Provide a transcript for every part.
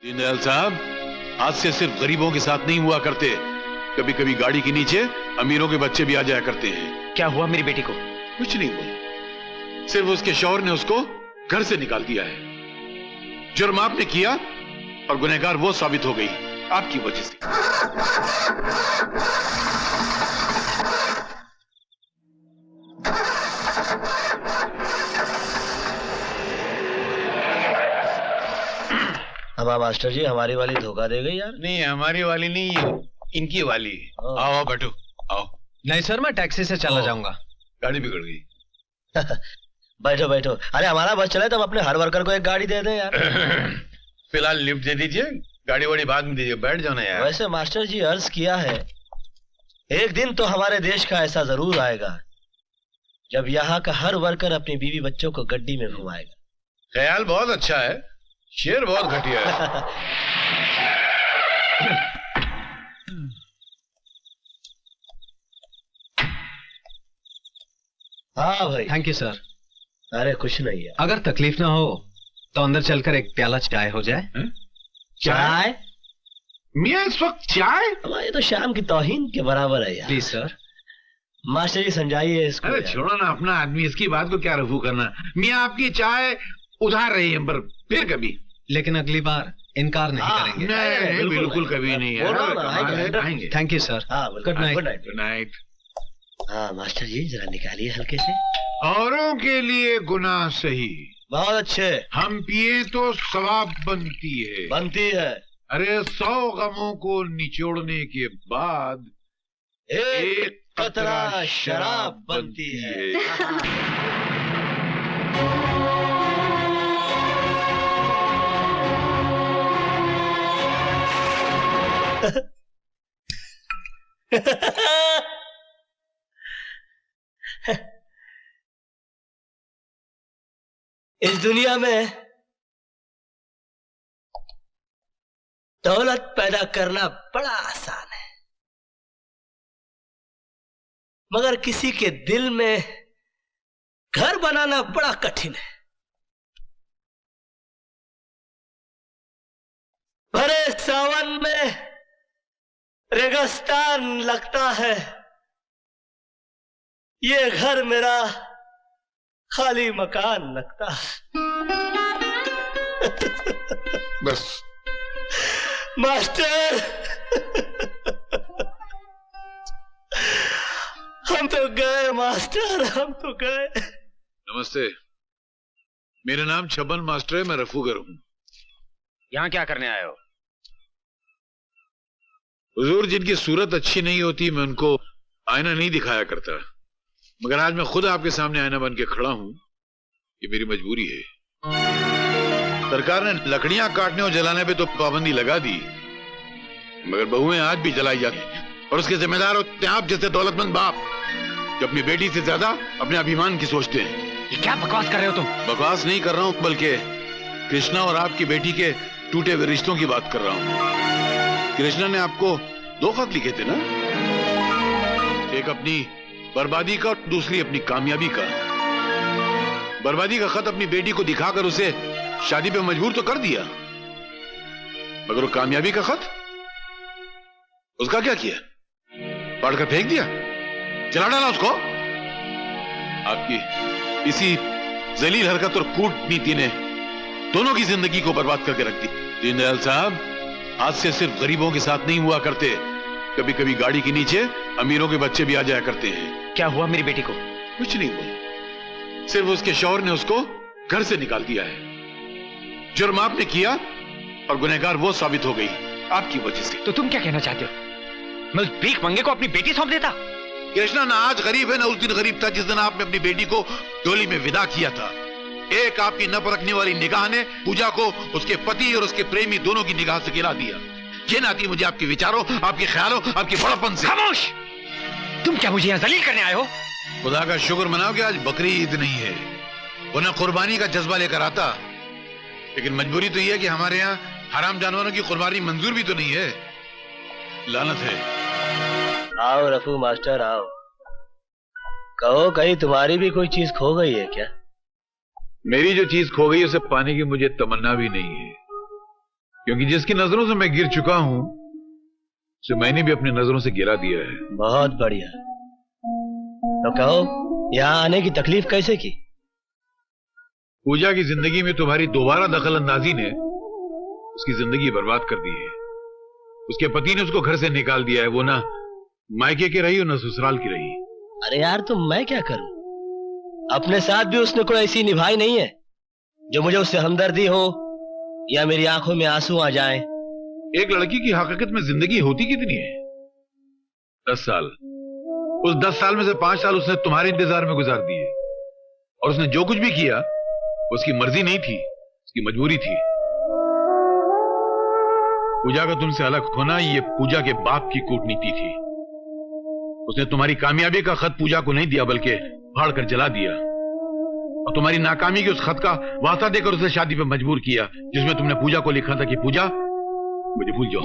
दीनदयाल साहब, हादसे सिर्फ गरीबों के साथ नहीं हुआ करते, कभी कभी गाड़ी के नीचे अमीरों के बच्चे भी आ जाया करते हैं। क्या हुआ मेरी बेटी को? कुछ नहीं हुआ, सिर्फ उसके शौहर ने उसको घर से निकाल दिया है। जुर्म आपने किया और गुनहगार वो साबित हो गई आपकी वजह से। अब मास्टर जी हमारी वाली धोखा दे गई यार। नहीं, हमारी वाली नहीं, इनकी वाली। आओ आओ बैठो, आओ। नहीं सर, मैं टैक्सी से चला जाऊंगा। गाड़ी बिगड़ गई। बैठो बैठो। अरे हमारा बस चले तो हम अपने हर वर्कर को एक गाड़ी दे दें यार। फिलहाल लिफ्ट दे दीजिए, गाड़ी वाड़ी बाद में दीजिए, बैठ जाओ ना यार। वैसे मास्टर जी अर्ज किया है, एक दिन तो हमारे देश का ऐसा जरूर आएगा जब यहाँ का हर वर्कर अपनी बीवी बच्चों को गड्डी में घुमाएगा। ख्याल बहुत अच्छा है, शेर बहुत घटिया है। हाँ भाई। Thank you sir. अरे कुछ नहीं है। अगर तकलीफ ना हो तो अंदर चलकर एक प्याला चाय हो जाए। चाय? मियाँ इस वक्त चाय? ये तो शाम की तौहीन के बराबर है यार। Please sir. मास्टर जी समझाइए इसको। अरे छोड़ो ना अपना आदमी, इसकी बात को क्या रफू करना। मियाँ आपकी चाय उधार रही है, पर फिर कभी। लेकिन अगली बार इनकार नहीं करेंगे। नहीं, बिल्कुल कभी नहीं है। आएंगे। Thank you sir. Good night. Good night. हाँ मास्टर जी जरा निकालिए हल्के से। औरों के लिए गुनाह सही, बहुत अच्छे। हम पिए तो सवाब बनती है। बनती है। अरे 100 गमों को निचोड़ने के बाद एक कतरा शराब बनती है। इस दुनिया में दौलत पैदा करना बड़ा आसान है, मगर किसी के दिल में घर बनाना बड़ा कठिन है। भरे सावन में रेगिस्तान लगता है, ये घर मेरा खाली मकान लगता है। बस मास्टर, हम तो गए मास्टर, हम तो गए। नमस्ते, मेरा नाम छबन मास्टर है, मैं रफूगर हूँ। यहाँ क्या करने आए हो? हुजूर, जिनकी सूरत अच्छी नहीं होती मैं उनको आईना नहीं दिखाया करता, मगर आज मैं खुद आपके सामने आईना बन के खड़ा हूं, ये मेरी मजबूरी है। सरकार ने लकड़ियां काटने और जलाने पे तो पाबंदी लगा दी, मगर बहुएं आज भी जलाई जाती हैं, और उसके जिम्मेदार होते हैं आप जैसे दौलतमंद बाप, जो अपनी बेटी से ज्यादा अपने अभिमान की सोचते हैं। ये क्या बकवास कर रहे हो तुम? बकवास नहीं कर रहा हूं, बल्कि कृष्णा और आपकी बेटी के टूटे हुए रिश्तों की बात कर रहा हूं। कृष्णा ने आपको 2 खत लिखे थे ना, एक अपनी बर्बादी का और दूसरी अपनी कामयाबी का। बर्बादी का खत अपनी बेटी को दिखाकर उसे शादी पे मजबूर तो कर दिया, मगर वो कामयाबी का खत, उसका क्या किया? पढ़कर फेंक दिया, जला डाला उसको। आपकी इसी जलील हरकत और कूटनीति ने दोनों की जिंदगी को बर्बाद करके रख दी। दीनदयाल साहब, हादसे सिर्फ गरीबों के साथ नहीं हुआ करते, कभी कभी गाड़ी के नीचे अमीरों के बच्चे भी आ जाया करते हैं। क्या हुआ मेरी बेटी को? कुछ नहीं हुआ, सिर्फ उसके शौहर ने उसको घर से निकाल दिया है। जुर्म आपने किया और गुनहगार वो साबित हो गई आपकी वजह से। तो तुम क्या कहना चाहते हो? मैं उस भीख मंगे को अपनी बेटी सौंप देता? कृष्णा ना आज गरीब है ना उस दिन गरीब था जिस दिन आपने अपनी बेटी को डोली में विदा किया था। एक आपकी न परखने वाली निगाह ने पूजा को उसके पति और उसके प्रेमी दोनों की निगाह से गिरा दिया। ये नाती मुझे आपके विचारों, आपके ख्यालों, आपके बड़प्पन से। खामोश! तुम क्या मुझे यहाँ जलील करने आए हो? खुदा का शुक्र मनाओ कि आज बकरी ईद नहीं है, वरना कुर्बानी का जज्बा लेकर आता। लेकिन मजबूरी तो यह है कि हमारे यहाँ हराम जानवरों की कुर्बानी मंजूर भी तो नहीं है। लानत है। आओ रफू मास्टर आओ, कहो कहीं तुम्हारी भी कोई चीज खो गई है क्या? मेरी जो चीज खो गई उसे पाने की मुझे तमन्ना भी नहीं है। क्योंकि जिसकी नजरों से मैं गिर चुका हूं उसे मैंने भी अपनी नजरों से गिरा दिया है। बहुत बढ़िया। तो कहो, यहाँ आने की तकलीफ कैसे की? पूजा की जिंदगी में तुम्हारी दोबारा दखल अंदाजी ने उसकी जिंदगी बर्बाद कर दी है। उसके पति ने उसको घर से निकाल दिया है। वो ना मायके की रही और ना ससुराल की रही। अरे यार, तो मैं क्या करूं? अपने साथ भी उसने कोई ऐसी निभाई नहीं है जो मुझे उससे हमदर्दी हो या मेरी आंखों में आंसू आ जाएं। एक लड़की की हकीकत में जिंदगी होती कितनी है? 10 साल। उस 10 साल में से 5 साल उसने तुम्हारे इंतजार में गुजार दिए। और उसने जो कुछ भी किया उसकी मर्जी नहीं थी, उसकी मजबूरी थी। पूजा का तुमसे अलग होना ये पूजा के बाप की कूटनीति थी। उसने तुम्हारी कामयाबी का खत पूजा को नहीं दिया बल्कि फाड़ कर जला दिया। और तुम्हारी नाकामी के उस खत का वास्ता देकर उसे शादी पे मजबूर किया जिसमें तुमने पूजा को लिखा था कि पूजा मुझे भूल जाओ।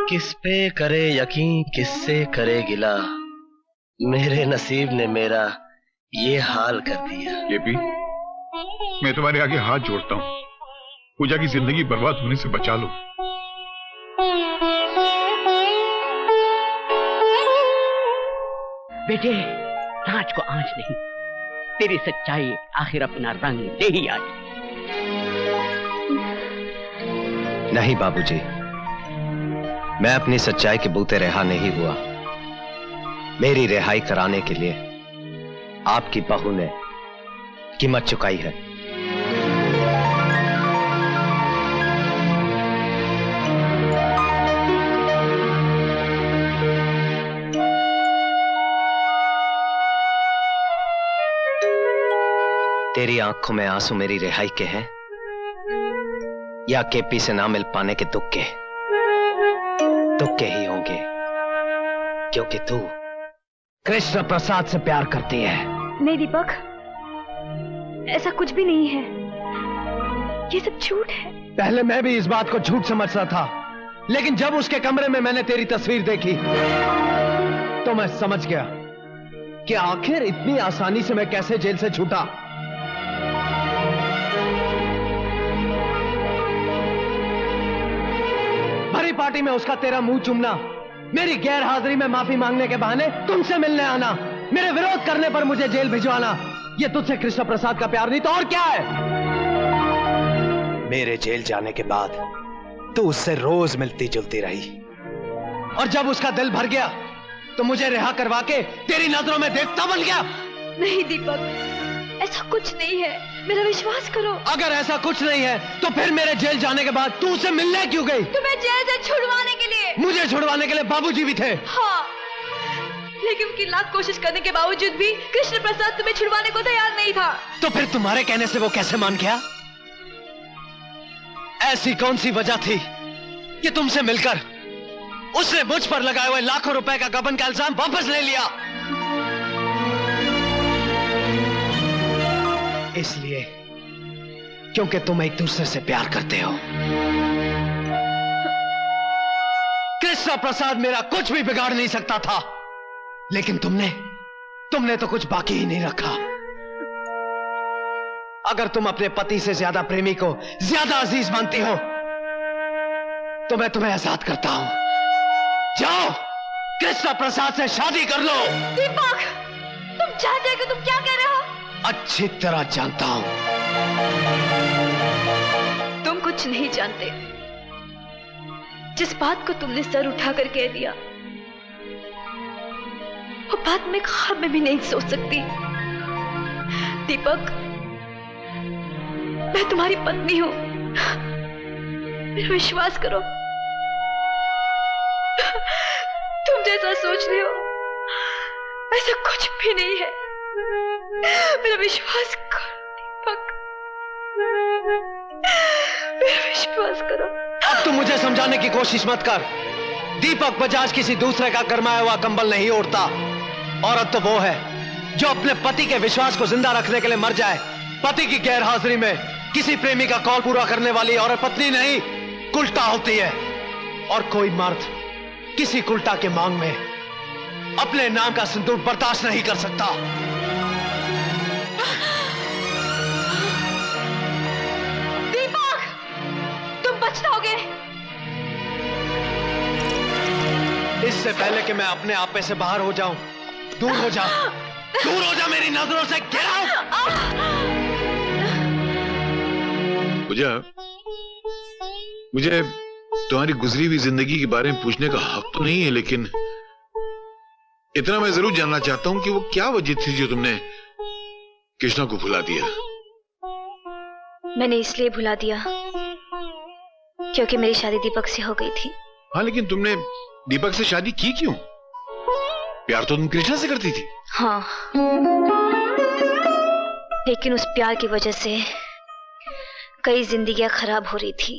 किस पे करे यकीन, किससे करे गिला, मेरे नसीब ने मेरा ये हाल कर दिया। केपी, मैं तुम्हारे आगे हाथ जोड़ता हूं, पूजा की जिंदगी बर्बाद होने से बचा लो। बेटे, नाच को आंच नहीं, तेरी सच्चाई आखिर अपना रंग दे ही आज। नहीं बाबूजी, मैं अपनी सच्चाई के बूते रिहा नहीं हुआ। मेरी रिहाई कराने के लिए आपकी बहू ने कीमत चुकाई है। तेरी आंखों में आंसू मेरी रिहाई के हैं या केपी से ना मिल पाने के दुख के? दुख के ही होंगे, क्योंकि तू कृष्ण प्रसाद से प्यार करती है। नहीं दीपक, ऐसा कुछ भी नहीं है, ये सब झूठ है। पहले मैं भी इस बात को झूठ समझता था, लेकिन जब उसके कमरे में मैंने तेरी तस्वीर देखी तो मैं समझ गया कि आखिर इतनी आसानी से मैं कैसे जेल से छूटा। भरी पार्टी में उसका तेरा मुंह चूमना, मेरी गैर हाजिरी में माफी मांगने के बहाने तुमसे मिलने आना, मेरे विरोध करने पर मुझे जेल भिजवाना, ये तुझसे कृष्ण प्रसाद का प्यार नहीं तो और क्या है? मेरे जेल जाने के बाद तू उससे रोज मिलती जुलती रही, और जब उसका दिल भर गया तो मुझे रिहा करवा के तेरी नजरों में देवता बन गया। नहीं दीपक, ऐसा कुछ नहीं है, मेरा विश्वास करो। अगर ऐसा कुछ नहीं है तो फिर मेरे जेल जाने के बाद तू उससे मिलने क्यों गई? तुम्हें जेल से छुड़वाने के लिए। मुझे छुड़वाने के लिए बाबूजी भी थे। हाँ, लेकिन उनकी लाख कोशिश करने के बावजूद भी कृष्ण प्रसाद तुम्हें छुड़वाने को तैयार नहीं था। तो फिर तुम्हारे कहने से वो कैसे मान गया? ऐसी कौन सी वजह थी कि तुमसे मिलकर उसने मुझ पर लगाए हुए लाखों रुपए का गबन का इल्जाम वापस ले लिया? इसलिए क्योंकि तुम एक दूसरे से प्यार करते हो। कृष्ण प्रसाद मेरा कुछ भी बिगाड़ नहीं सकता था, लेकिन तुमने तो कुछ बाकी ही नहीं रखा। अगर तुम अपने पति से ज्यादा प्रेमी को ज्यादा अजीज मानती हो तो मैं तुम्हें आजाद करता हूं। जाओ, कृष्ण प्रसाद से शादी कर लो। दीपक, तुम जानते हो कि तुम क्या कह रहे हो? अच्छी तरह जानता हूं। तुम कुछ नहीं जानते। जिस बात को तुमने सर उठाकर कह दिया, वो बात मैं ख्वाब में भी नहीं सोच सकती। दीपक, मैं तुम्हारी पत्नी हूं, मेरा विश्वास करो। तुम जैसा सोच रहे हो ऐसा कुछ भी नहीं है, मेरा विश्वास करो दीपक, मेरा विश्वास करो। अब तुम मुझे समझाने की कोशिश मत कर। दीपक बजाज किसी दूसरे का गरमाया हुआ कंबल नहीं ओढ़ता। औरत तो वो है जो अपने पति के विश्वास को जिंदा रखने के लिए मर जाए। पति की गैर हाजिरी में किसी प्रेमी का कॉल पूरा करने वाली औरत पत्नी नहीं, कुल्टा होती है। और कोई मर्द किसी कुल्टा के मांग में अपने नाम का सिंदूर बर्दाश्त नहीं कर सकता। इससे पहले कि मैं अपने आपे से बाहर हो जाऊं, दूर हो जा, दूर हो जा मेरी नजरों से। Get out. मुझे तुम्हारी गुजरी हुई जिंदगी के बारे में पूछने का हक तो नहीं है, लेकिन इतना मैं जरूर जानना चाहता हूं कि वो क्या वजह थी जो तुमने कृष्णा को भुला दिया। मैंने इसलिए भुला दिया क्योंकि मेरी शादी दीपक से हो गई थी। हाँ, लेकिन तुमने दीपक से शादी की क्यों? प्यार तो तुम कृष्णा से करती थी। हाँ, लेकिन उस प्यार की वजह से कई जिंदगियां खराब हो रही थी।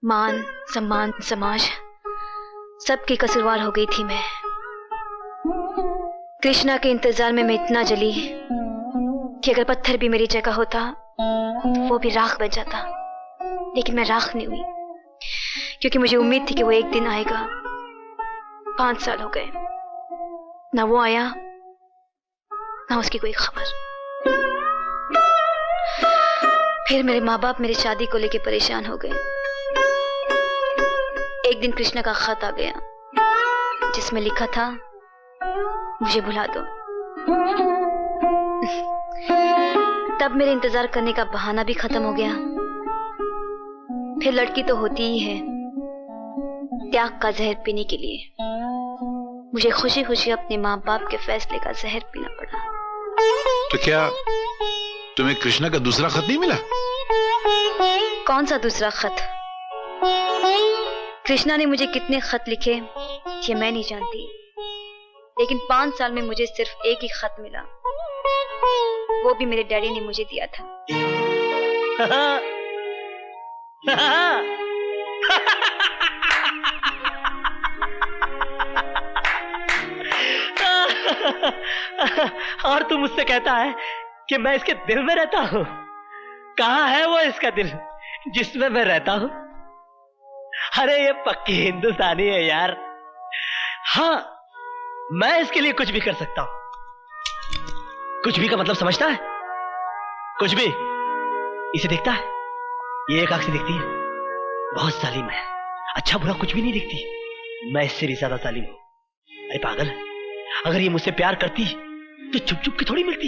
मान सम्मान समाज सबकी कसूरवार हो गई थी मैं। कृष्णा के इंतजार में मैं इतना जली कि अगर पत्थर भी मेरी जगह होता वो भी राख बन जाता, लेकिन मैं राख नहीं हुई क्योंकि मुझे उम्मीद थी कि वो एक दिन आएगा। 5 साल हो गए, ना वो आया ना उसकी कोई खबर। फिर मेरे माँ बाप मेरी शादी को लेकर परेशान हो गए। एक दिन कृष्णा का खत आ गया जिसमें लिखा था मुझे भुला दो। तब मेरे इंतजार करने का बहाना भी खत्म हो गया। फिर लड़की तो होती ही है त्याग का जहर पीने के लिए। मुझे खुशी खुशी अपने माँ बाप के फैसले का जहर पीना पड़ा। तो क्या तुम्हें कृष्णा का दूसरा खत नहीं मिला? कौन सा दूसरा खत? कृष्णा ने मुझे कितने खत लिखे ये मैं नहीं जानती, लेकिन 5 साल में मुझे सिर्फ एक ही खत मिला। वो भी मेरे डैडी ने मुझे दिया था। और तू मुझसे कहता है कि मैं इसके दिल में रहता हूं। कहां है वो इसका दिल जिसमें मैं रहता हूं? अरे ये पक्की हिंदुस्तानी है यार। हाँ, मैं इसके लिए कुछ भी कर सकता हूं। कुछ भी का मतलब समझता है? कुछ भी। इसे देखता है, ये एक आंख से दिखती है, बहुत जालिम है, अच्छा बुरा कुछ भी नहीं दिखती। मैं इससे भी ज्यादा जालिम हूं। अरे पागल, अगर ये मुझसे प्यार करती तो चुप चुप के थोड़ी मिलती।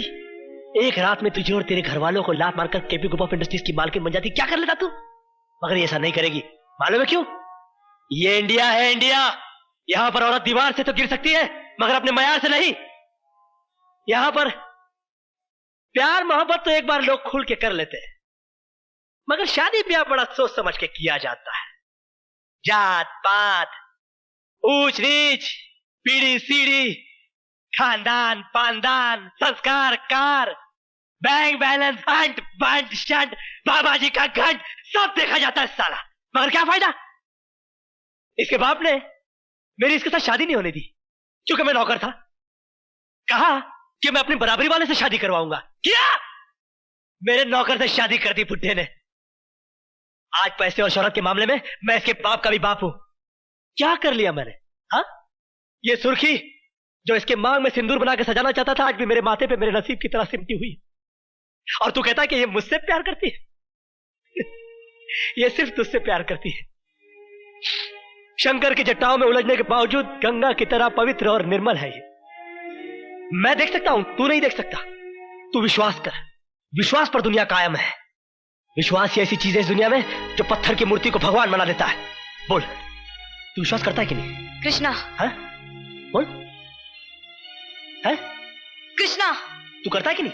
एक रात में तुझे और तेरे घर वालों को लात मारकर केपी ग्रुप ऑफ इंडस्ट्रीज की मालकिन बन जाती। क्या कर लेता तू? मगर ये ऐसा नहीं करेगी। मालूम है क्यों? ये इंडिया है, इंडिया। यहां पर औरत दीवार से तो गिर सकती है मगर अपने मयार से नहीं। यहां पर प्यार मोहब्बत तो एक बार लोग खुल के कर लेते हैं, मगर शादी ब्याह बड़ा सोच समझ के किया जाता है। जात पात, ऊंच नीच, पीढ़ी सीढ़ी, खानदान पानदान, संस्कार कार, बैंक बैलेंस, अंट बंट शंट, बाबा जी का घंट, सब देखा जाता है साला। मगर क्या फायदा? इसके बाप ने मेरी इसके साथ शादी नहीं होने दी क्योंकि मैं नौकर था। कहा कि मैं अपनी बराबरी वाले से शादी करवाऊंगा। क्या? मेरे नौकर से शादी कर दी बुड्ढे ने। आज पैसे और शोहरत के मामले में मैं इसके बाप का भी बाप हूं। क्या कर लिया मैंने? हाँ, ये सुर्खी जो इसके मांग में सिंदूर बना के सजाना चाहता था, आज भी मेरे माथे पे मेरे नसीब की तरह सिमटी हुई। और तू कहता है कि ये मुझसे प्यार करती है? ये सिर्फ तुझसे प्यार करती है। शंकर की जटाओं में उलझने के बावजूद गंगा की तरह पवित्र और निर्मल है ये। मैं देख सकता हूं, तू नहीं देख सकता। तू विश्वास कर, विश्वास पर दुनिया कायम है। विश्वास ही ऐसी चीज है इस दुनिया में जो पत्थर की मूर्ति को भगवान बना देता है। बोल, तू विश्वास करता है कि नहीं? कृष्णा। है? बोल, है? कृष्णा, तू करता है कि नहीं?